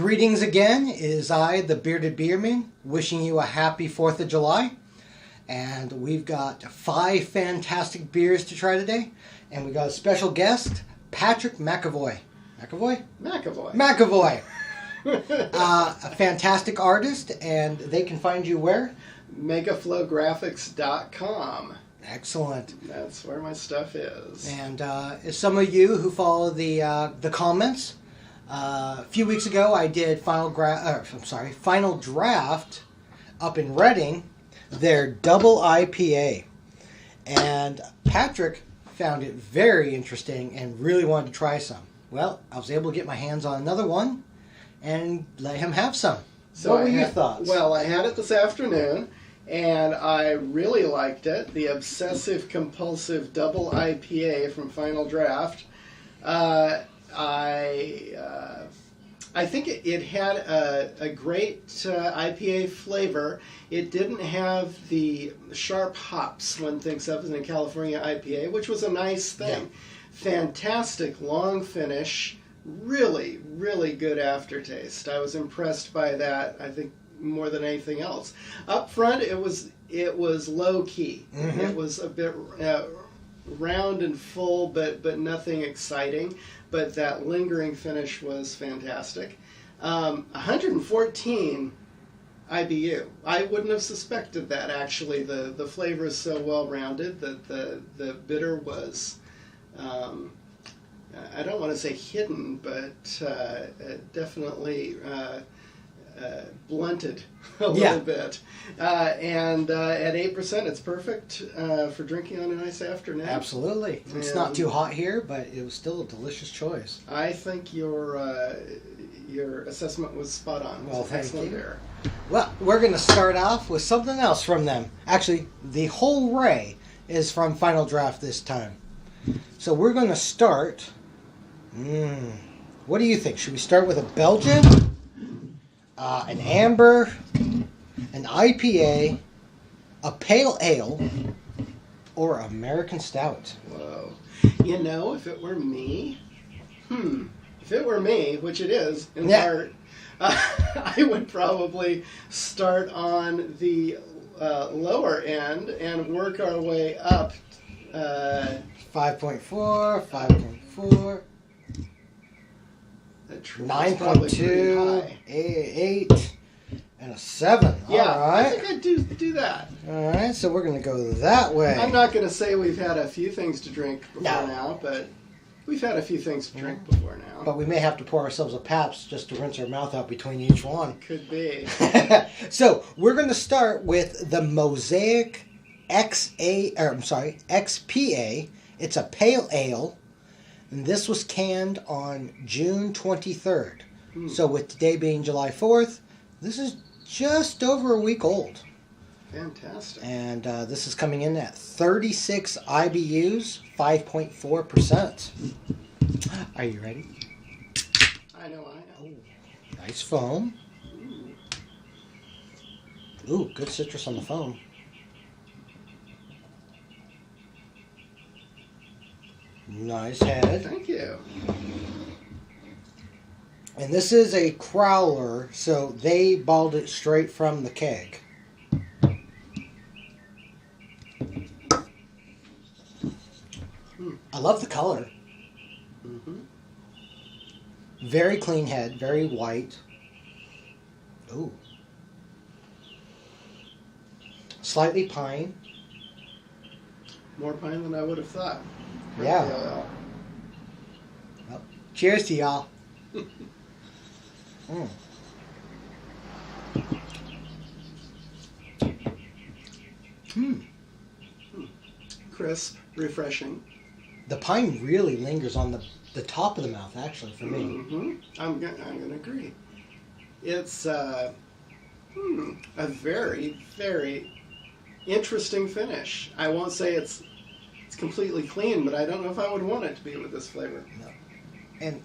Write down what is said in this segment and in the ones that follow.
Greetings again. It is I, the Bearded Beerman, wishing you a happy 4th of July. And we've got 5 fantastic beers to try today. And we got a special guest, Patrick McAvoy. McAvoy? McAvoy. McAvoy. A fantastic artist, and they can find you where? Megaflowgraphics.com. Excellent. That's where my stuff is. And as some of you who follow the comments, a few weeks ago I did Final Draft up in Reading, their double IPA. And Patrick found it very interesting and really wanted to try some. Well, I was able to get my hands on another one and let him have some. So what were your thoughts? Well, I had it this afternoon, and I really liked it. The Obsessive Compulsive Double IPA from Final Draft. I think it had a great IPA flavor. It didn't have the sharp hops one thinks of in a California IPA, which was a nice thing. Yeah. Fantastic long finish. Really, really good aftertaste. I was impressed by that, I think, more than anything else. Up front, it was low key. Mm-hmm. It was a bit round and full, but nothing exciting. But that lingering finish was fantastic. 114 IBU. I wouldn't have suspected that, actually. The flavor is so well-rounded that the bitter was, I don't want to say hidden, but definitely blunted a little bit. And at 8%, it's perfect for drinking on a nice afternoon. Absolutely. It's not too hot here, but it was still a delicious choice. I think your assessment was spot on. Well, thank you. Beer. Well, we're going to start off with something else from them. Actually, the whole array is from Final Draft this time. So we're going to start... What do you think? Should we start with a Belgian, an amber, an IPA, a pale ale, or American stout? Whoa. You know, if it were me, which it is, in part, I would probably start on the lower end and work our way up. 5.4, 5.4. 9.2, 8, and a 7. Yeah, all right. I think I'd do that. All right, so we're going to go that way. I'm not going to say we've had a few things to drink before now, but we've had a few things to drink before now. But we may have to pour ourselves a Pabst just to rinse our mouth out between each one. Could be. So we're going to start with the Mosaic XPA. It's a pale ale. And this was canned on June 23rd. So with today being July 4th, this is just over a week old. Fantastic. And this is coming in at 36 IBUs, 5.4%. Are you ready? I know I am. Oh, nice foam. Ooh, good citrus on the foam. Nice head. Thank you. And this is a crowler, so they balled it straight from the keg. I love the color. Mm-hmm. Very clean head, very white. Ooh. Slightly pine. More pine than I would have thought. Yeah. Well, cheers to y'all. Crisp, refreshing. The pine really lingers on the top of the mouth, actually, for me. Mm-hmm. I'm gonna agree. It's a very, very interesting finish. I won't say it's completely clean, but I don't know if I would want it to be with this flavor. No. And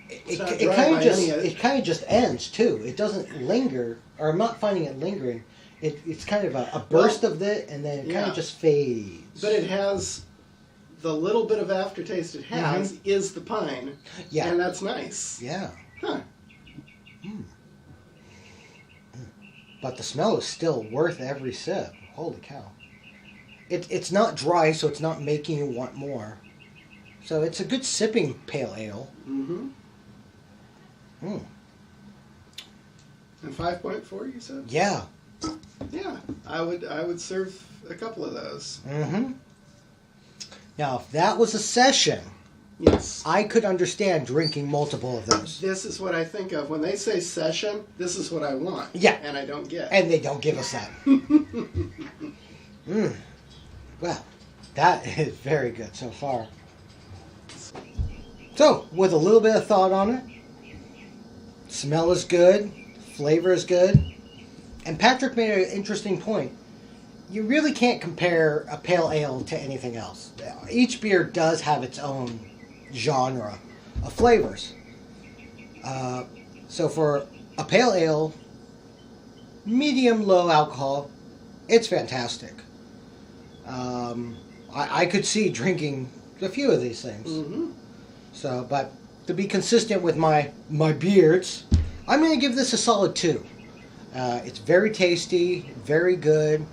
it kind of just ends too. It doesn't linger, or I'm not finding it lingering. It's kind of a burst of it, and then it kind of just fades. But it has the little bit of aftertaste it has is the pine. Yeah. And that's nice. Yeah. Huh. but the smell is still worth every sip. Holy cow. It's not dry, so it's not making you want more. So it's a good sipping pale ale. Mm-hmm. Mm. And 5.4, you said? Yeah. Yeah, I would serve a couple of those. Mm-hmm. Now, if that was a session, yes, I could understand drinking multiple of those. This is what I think of. When they say session, this is what I want. Yeah. And I don't get. And they don't give us that. Well, that is very good so far. So, with a little bit of thought on it, smell is good, flavor is good, and Patrick made an interesting point. You really can't compare a pale ale to anything else. Each beer does have its own genre of flavors. So for a pale ale, medium-low alcohol, it's fantastic. I could see drinking a few of these things. Mm-hmm. So, but to be consistent with my beards, I'm going to give this a solid 2. It's very tasty, very good.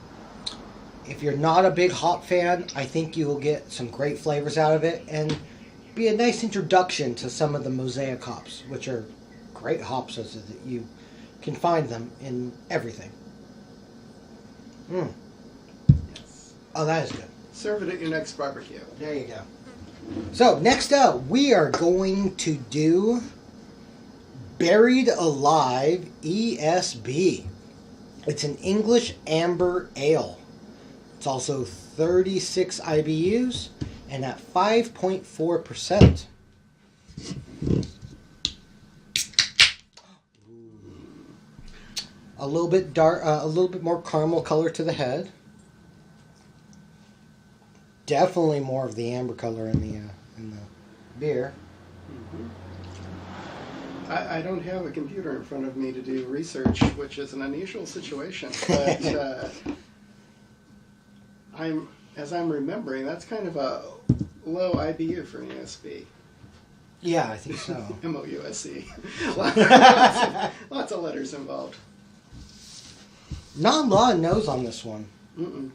If you're not a big hop fan, I think you will get some great flavors out of it and be a nice introduction to some of the Mosaic hops, which are great hops so that you can find them in everything. Yes. Oh, that is good. Serve it at your next barbecue. There you go. So, next up, we are going to do Buried Alive ESB. It's an English amber ale. It's also 36 IBUs and at 5.4%. A little bit dark, a little bit more caramel color to the head. Definitely more of the amber color in the beer. Mm-hmm. I don't have a computer in front of me to do research, which is an unusual situation. But as I'm remembering, that's kind of a low IBU for an ESB. Yeah, I think so. MOUSC. Lots of letters involved. Not a lot of nose on this one. Mm-mm.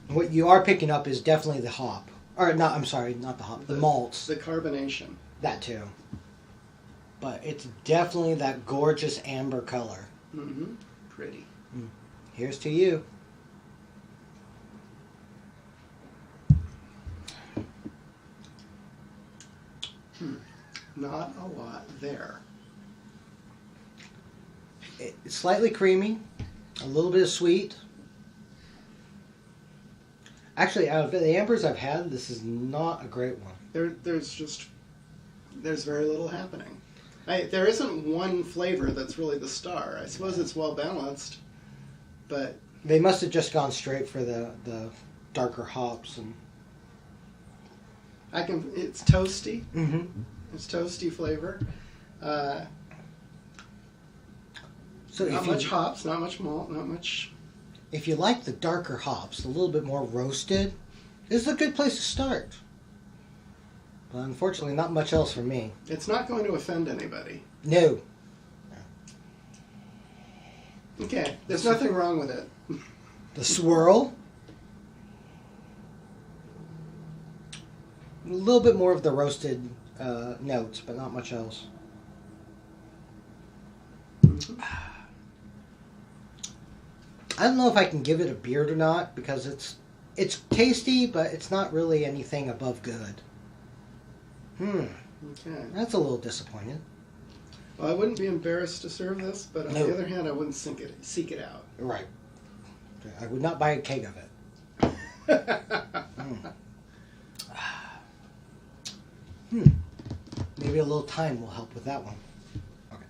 What you are picking up is definitely the hop. Or, not, I'm sorry, not the hop. The malts. The carbonation. That too. But it's definitely that gorgeous amber color. Mm-hmm. Pretty. Here's to you. Not a lot there. It's slightly creamy. A little bit of sweet. Actually, out of the ambers I've had, this is not a great one. There's very little happening. There isn't one flavor that's really the star. I suppose it's well balanced, but They must have just gone straight for the darker hops and. It's toasty. Mm-hmm. It's toasty flavor. So Not much hops, not much malt, not much. If you like the darker hops, a little bit more roasted, this is a good place to start. But unfortunately, not much else for me. It's not going to offend anybody. No. Okay, there's nothing wrong with it. The swirl. A little bit more of the roasted notes, but not much else. Mm-hmm. I don't know if I can give it a beard or not because it's tasty, but it's not really anything above good. Okay. That's a little disappointing. Well, I wouldn't be embarrassed to serve this, but on the other hand, I wouldn't seek it out. Right. I would not buy a keg of it. Maybe a little time will help with that one. Okay.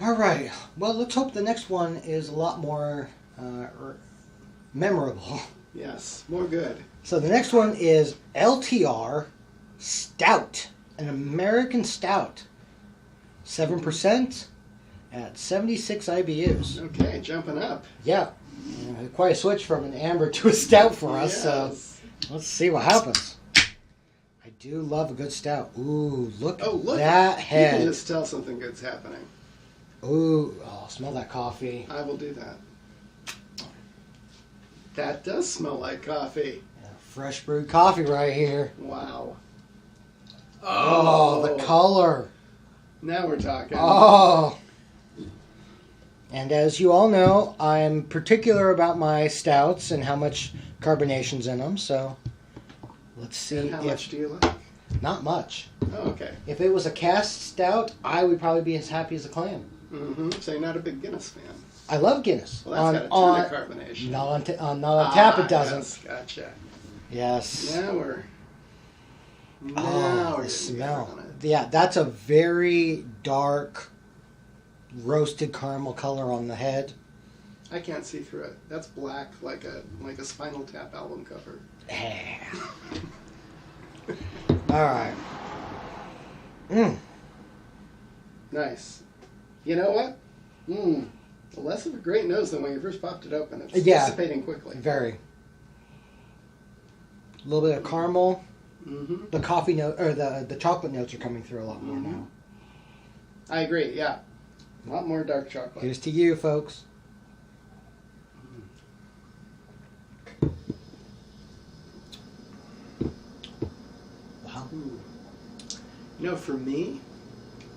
All right. Well, let's hope the next one is a lot more memorable. Yes, more good. So the next one is LTR Stout, an American Stout. 7% at 76 IBUs. Okay, jumping up. Yeah. Quite a switch from an amber to a stout for us. Yes. So let's see what happens. I do love a good stout. Ooh, look Oh, look. that head. You can just tell something good's happening. Ooh, oh, smell that coffee. I will do that. That does smell like coffee. Yeah, fresh brewed coffee right here. Wow. Oh, the color. Now we're talking. Oh. And as you all know, I'm particular about my stouts and how much carbonation's in them. So let's see. And how much do you like? Not much. Oh, okay. If it was a cast stout, I would probably be as happy as a clam. Mm-hmm. So you're not a big Guinness fan. I love Guinness. Well, that's got a ton of carbonation. Not on tap, it doesn't. Yes, gotcha. Yes. Now we're the getting smell. on it. Yeah, that's a very dark roasted caramel color on the head. I can't see through it. That's black, like a Spinal Tap album cover. All right. Nice. You know what? Less of a great nose than when you first popped it open. It's Yeah. dissipating quickly. Very. A little bit of caramel. Mm-hmm. The coffee note or the chocolate notes are coming through a lot more now. I agree. Yeah, a lot more dark chocolate. Here's to you, folks. Wow. You know, for me,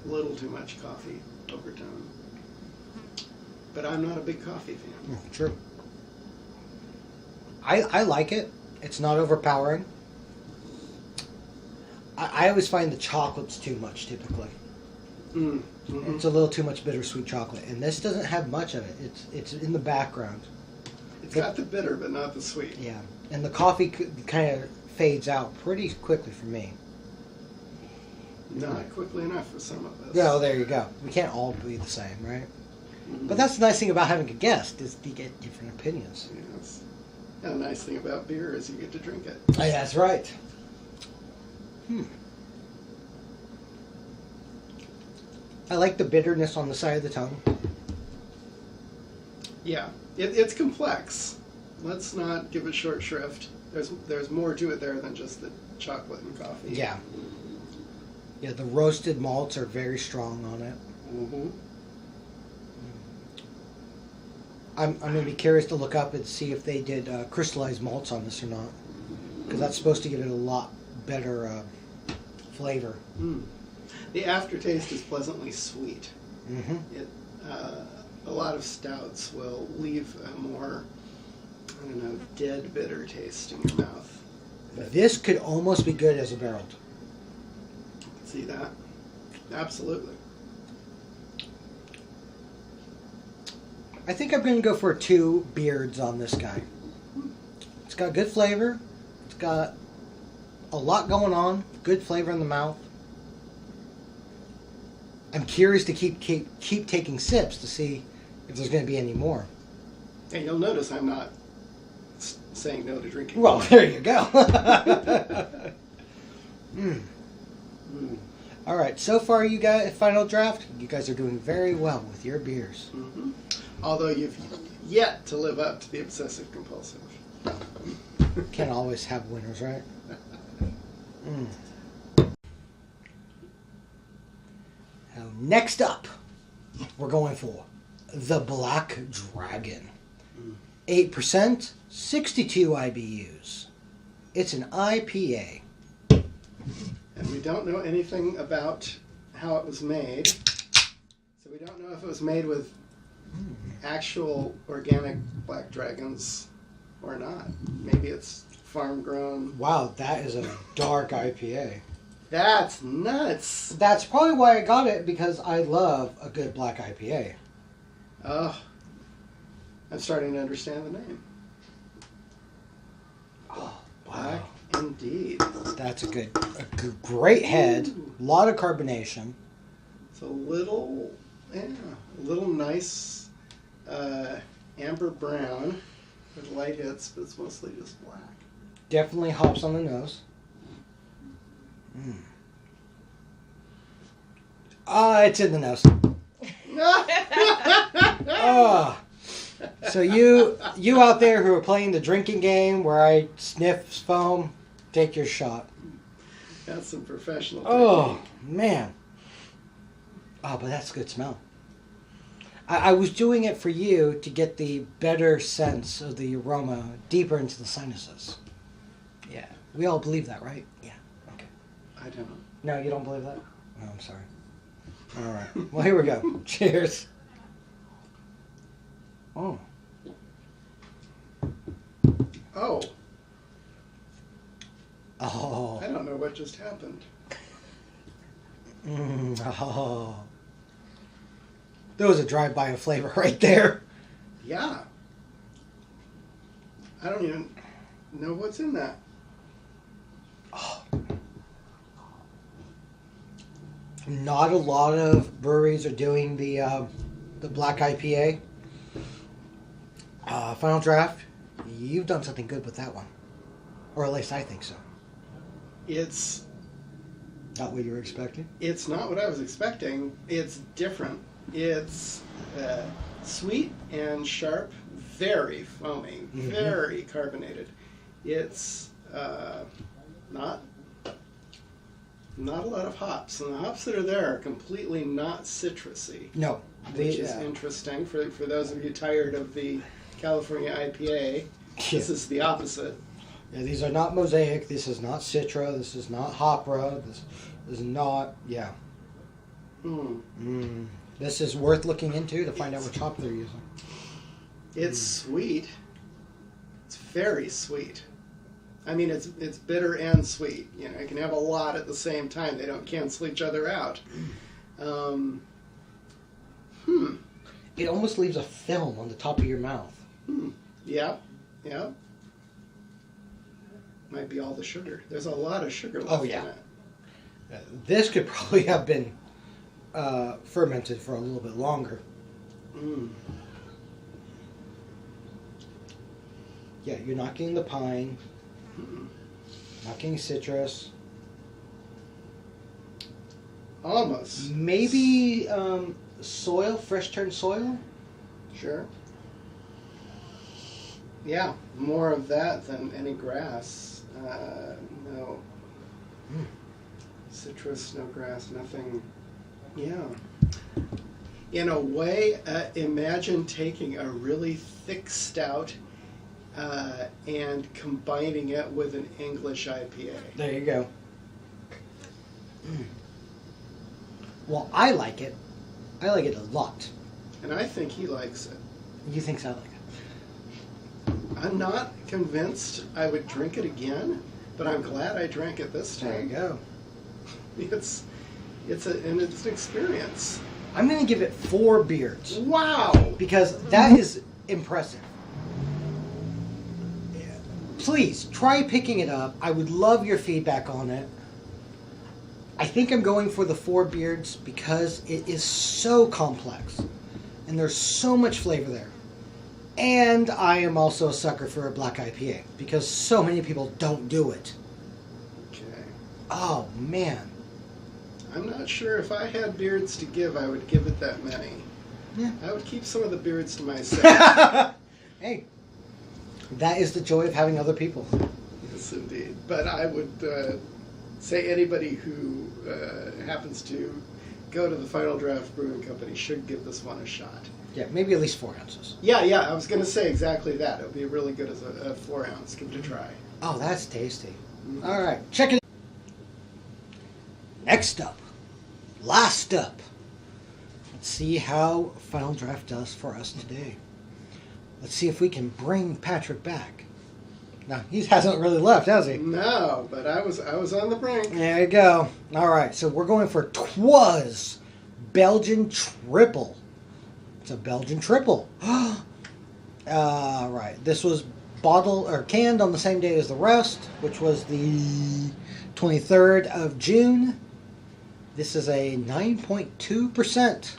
a little too much coffee overtone. But I'm not a big coffee fan. True. I like it. It's not overpowering. I always find the chocolate's too much typically. Mm-hmm. It's a little too much bittersweet chocolate, and this doesn't have much of it. It's in the background. It's got the bitter, but not the sweet. Yeah, and the coffee kind of fades out pretty quickly for me. Not quickly enough for some of us. Yeah, there you go. We can't all be the same, right? Mm-hmm. But that's the nice thing about having a guest is you get different opinions. Yes. And the nice thing about beer is you get to drink it. Oh, yeah, that's right. I like the bitterness on the side of the tongue. Yeah, it's complex. Let's not give it short shrift. There's more to it there than just the chocolate and coffee. Yeah. Yeah, the roasted malts are very strong on it. Mm-hmm. I'm going to be curious to look up and see if they did crystallized malts on this or not. Because that's supposed to give it a lot better flavor. The aftertaste is pleasantly sweet. Mm-hmm. A lot of stouts will leave a more, I don't know, dead bitter taste in your mouth. But This could almost be good as a barreled. see that? Absolutely. I think I'm going to go for 2 beards on this guy. It's got good flavor. It's got a lot going on. Good flavor in the mouth. I'm curious to keep taking sips to see if there's going to be any more. And you'll notice I'm not saying no to drinking. Well, there you go. All right, so far you guys, final draft, you guys are doing very well with your beers. Mm-hmm. Although you've yet to live up to the obsessive compulsive. Can't always have winners, right? Now, next up, we're going for the Black Dragon. 8%, 62 IBUs. It's an IPA. And we don't know anything about how it was made. So we don't know if it was made with actual organic black dragons or not. Maybe it's farm grown. Wow, that is a dark IPA. That's nuts. That's probably why I got it, because I love a good black IPA. Oh, I'm starting to understand the name. Oh, Black wow. indeed. That's a great head. A lot of carbonation. It's a little nice amber brown with light hits, but it's mostly just black. Definitely hops on the nose. It's in the nose. Oh. So you out there who are playing the drinking game where I sniff foam, take your shot. That's some professional Oh, technique. man. Oh, but that's a good smell. I was doing it for you to get the better sense of the aroma deeper into the sinuses. Yeah. We all believe that, right? Yeah. Okay. I don't know. No, you don't believe that? Oh, I'm sorry. All right. Well, here we go. Cheers. Oh. Oh. Oh. I don't know what just happened. Oh. There was a drive-by of flavor right there. Yeah. I don't even know what's in that. Oh. Not a lot of breweries are doing the black IPA. Final Draft, you've done something good with that one. Or at least I think so. It's not what you were expecting? It's not what I was expecting. It's different. It's sweet and sharp, very foamy, very carbonated. It's not a lot of hops, and the hops that are there are completely not citrusy. No, which is interesting for those of you tired of the California IPA. This is the opposite. Yeah, these are not Mosaic. This is not Citra. This is not Hopra. This is not. Yeah. This is worth looking into to find out which hop they're using. It's sweet. It's very sweet. I mean, it's bitter and sweet. You know, you can have a lot at the same time. They don't cancel each other out. It almost leaves a film on the top of your mouth. Yeah, yeah. Might be all the sugar. There's a lot of sugar left in it. This could probably have been fermented for a little bit longer. Yeah, you're not getting the pine. Not getting citrus. Almost. Maybe soil, fresh turned soil? Sure. Yeah, more of that than any grass. No. Citrus, no grass, nothing. Yeah. In a way, imagine taking a really thick stout and combining it with an English IPA. There you go. Well, I like it. I like it a lot. And I think he likes it. You think so? I like it. I'm not convinced I would drink it again, but I'm glad I drank it this time. There you go. It's an experience. I'm going to give it 4 beards. Wow! Because that is impressive. Please, try picking it up. I would love your feedback on it. I think I'm going for the 4 beards because it is so complex. And there's so much flavor there. And I am also a sucker for a black IPA because so many people don't do it. Okay. Oh, man. I'm not sure if I had beards to give, I would give it that many. Yeah. I would keep some of the beards to myself. Hey, that is the joy of having other people. Yes, indeed. But I would say anybody who happens to go to the Final Draft Brewing Company should give this one a shot. Yeah, maybe at least 4 ounces. Yeah, I was going to say exactly that. It would be really good as a 4 ounce. Give it a try. Oh, that's tasty. All right, check it. Next up, last up. Let's see how Final Draft does for us today. Let's see if we can bring Patrick back. Now, he hasn't really left, has he? No, but I was on the brink. There you go. All right, so we're going for Twas Belgian Tripel. It's a Belgian Tripel. Right. This was bottled or canned on the same day as the rest, which was the 23rd of June. This is a 9.2%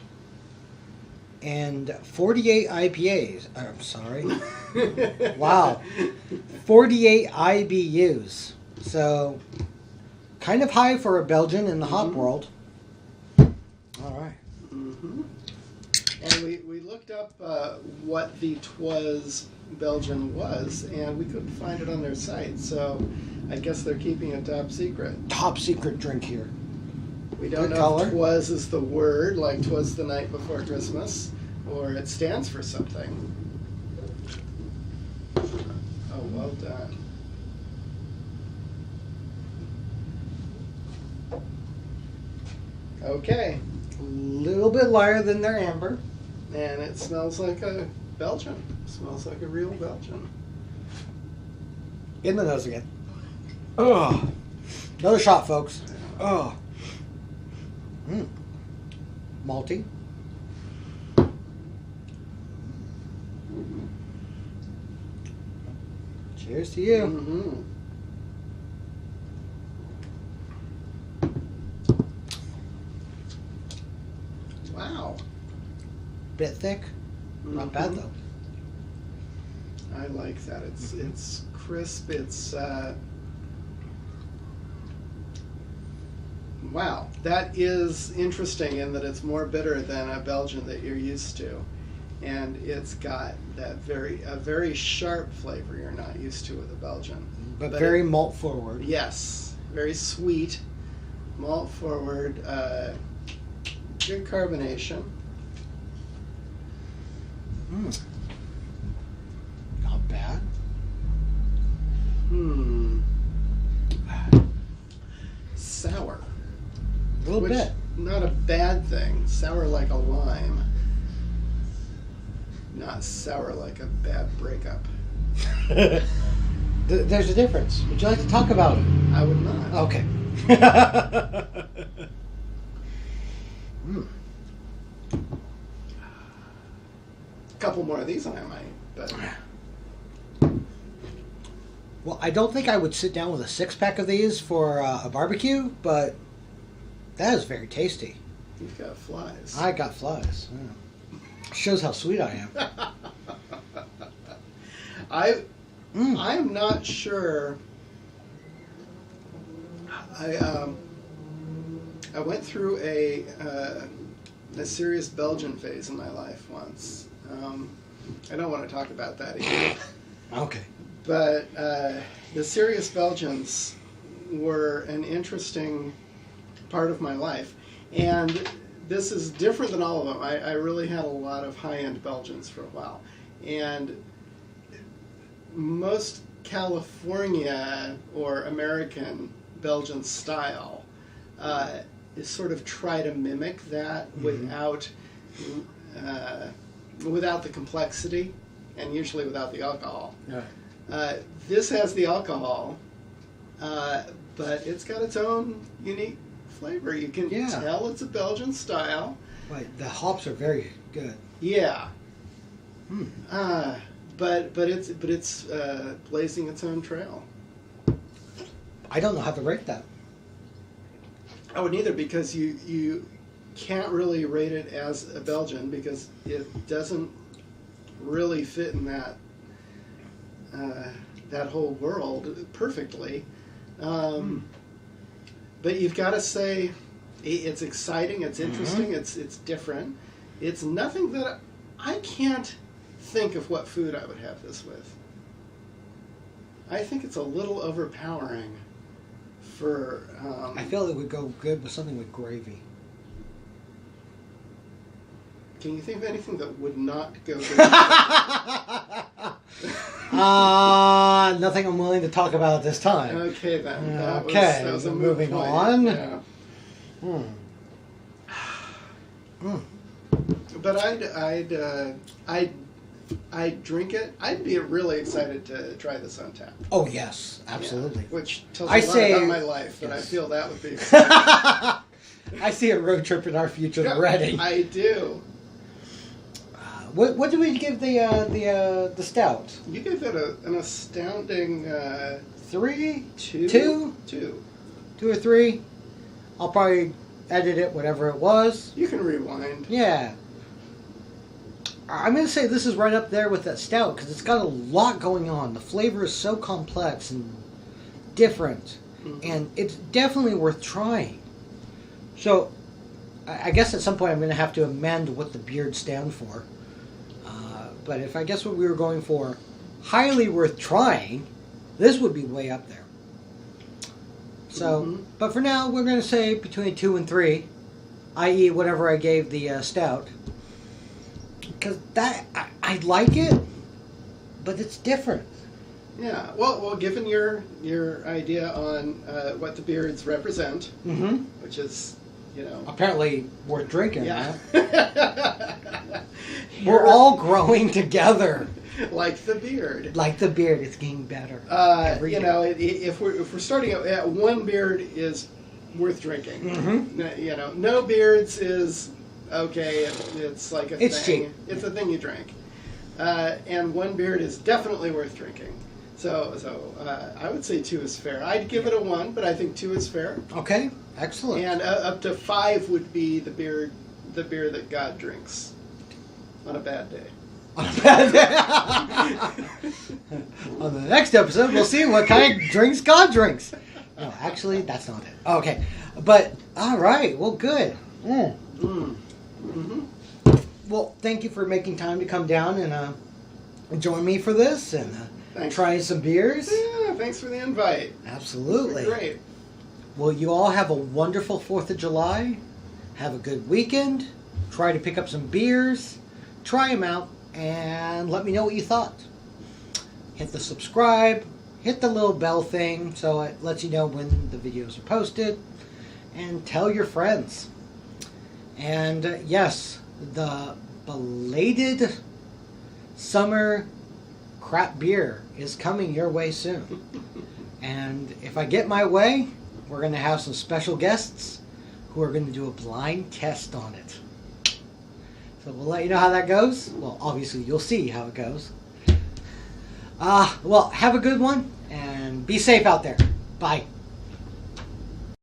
and 48 IPAs. I'm sorry. Wow. 48 IBUs. So kind of high for a Belgian in the hop world. All right. And we looked up what the Twas Belgian was, and we couldn't find it on their site. So I guess they're keeping it top secret. Top secret drink here. We don't Good know color. if Twas is the word, like 'twas the night before Christmas, or it stands for something. Oh, well done. Okay. A little bit lighter than their amber. And it smells like a Belgian. It smells like a real Belgian. In the nose again. Oh, another shot, folks. Oh, malty. Cheers to you. Mm-hmm. Wow. Bit thick. Not bad though. I like that. It's crisp. It's wow. That is interesting in that it's more bitter than a Belgian that you're used to, and it's got that a very sharp flavor you're not used to with a Belgian. But very malt forward. Yes, very sweet, malt forward. Good carbonation. Not bad. Sour. A little bit. Not a bad thing. Sour like a lime. Not sour like a bad breakup. There's a difference. Would you like to talk about it? I would not. Okay. A couple more of these and I might, but Well, I don't think I would sit down with a 6-pack of these for a barbecue, but that is very tasty. you've got flies. I got flies. Yeah. Shows how sweet I am. I'm not sure. I went through a serious Belgian phase in my life once. I don't want to talk about that either. Okay. But the serious Belgians were an interesting part of my life. And this is different than all of them. I really had a lot of high-end Belgians for a while. And most California or American Belgian style is sort of try to mimic that without the complexity and usually without the alcohol. Yeah. This has the alcohol, but it's got its own unique flavor. You can tell it's a Belgian style. Right. The hops are very good. Yeah. But it's blazing its own trail. I don't know how to rate that. I wouldn't either, because you can't really rate it as a Belgian because it doesn't really fit in that whole world perfectly. But you've got to say it's exciting, it's interesting, it's different. It's nothing that I can't think of what food I would have this with. I think it's a little overpowering for... I feel it would go good with something with gravy. Can you think of anything that would not go good? Nothing I'm willing to talk about at this time. Okay, then. That was a moving point. on. Yeah. But I'd drink it. I'd be really excited to try this on tap. Oh yes, absolutely. Yeah, which tells me a lot about my life, but I feel that would be exciting. I see a road trip in our future already. I do. What do we give the stout? You gave it an astounding 3, 2 or 3. I'll probably edit it, whatever it was. You can rewind. Yeah. I'm going to say this is right up there with that stout because it's got a lot going on. The flavor is so complex and different, and it's definitely worth trying. So, I guess at some point I'm going to have to amend what the beards stand for. But if I guess what we were going for, highly worth trying, this would be way up there. So, but for now, we're going to say between 2 and 3, i.e. whatever I gave the stout. because I like it, but it's different. Yeah. Well, given your idea on what the beards represent, Mm-hmm. which is, Apparently worth drinking. yeah. Right? We're all growing together. Like the beard. Like the beard, it's getting better. If we're starting at one beard is worth drinking. Mm-hmm. No beards is okay. It's like a It's thing. cheap. It's a thing you drink. And one beard is definitely worth drinking. So I would say 2 is fair. I'd give it a 1, but I think 2 is fair. Okay, excellent. And up to 5 would be the beer that God drinks on a bad day. On the next episode, we'll see what kind of drinks God drinks. No, actually, that's not it. Okay, but all right. Well, good. Mm-hmm. Well, thank you for making time to come down and join me for this and trying some beers. Yeah, thanks for the invite. Absolutely. Great. Well, you all have a wonderful 4th of July. Have a good weekend. Try to pick up some beers. Try them out. And let me know what you thought. Hit the subscribe, hit the little bell thing so it lets you know when the videos are posted, and tell your friends. And yes, the belated summer crap beer is coming your way soon. And if I get my way, we're going to have some special guests who are going to do a blind test on it. So we'll let you know how that goes. Well, obviously you'll see how it goes. Well, have a good one and be safe out there. Bye.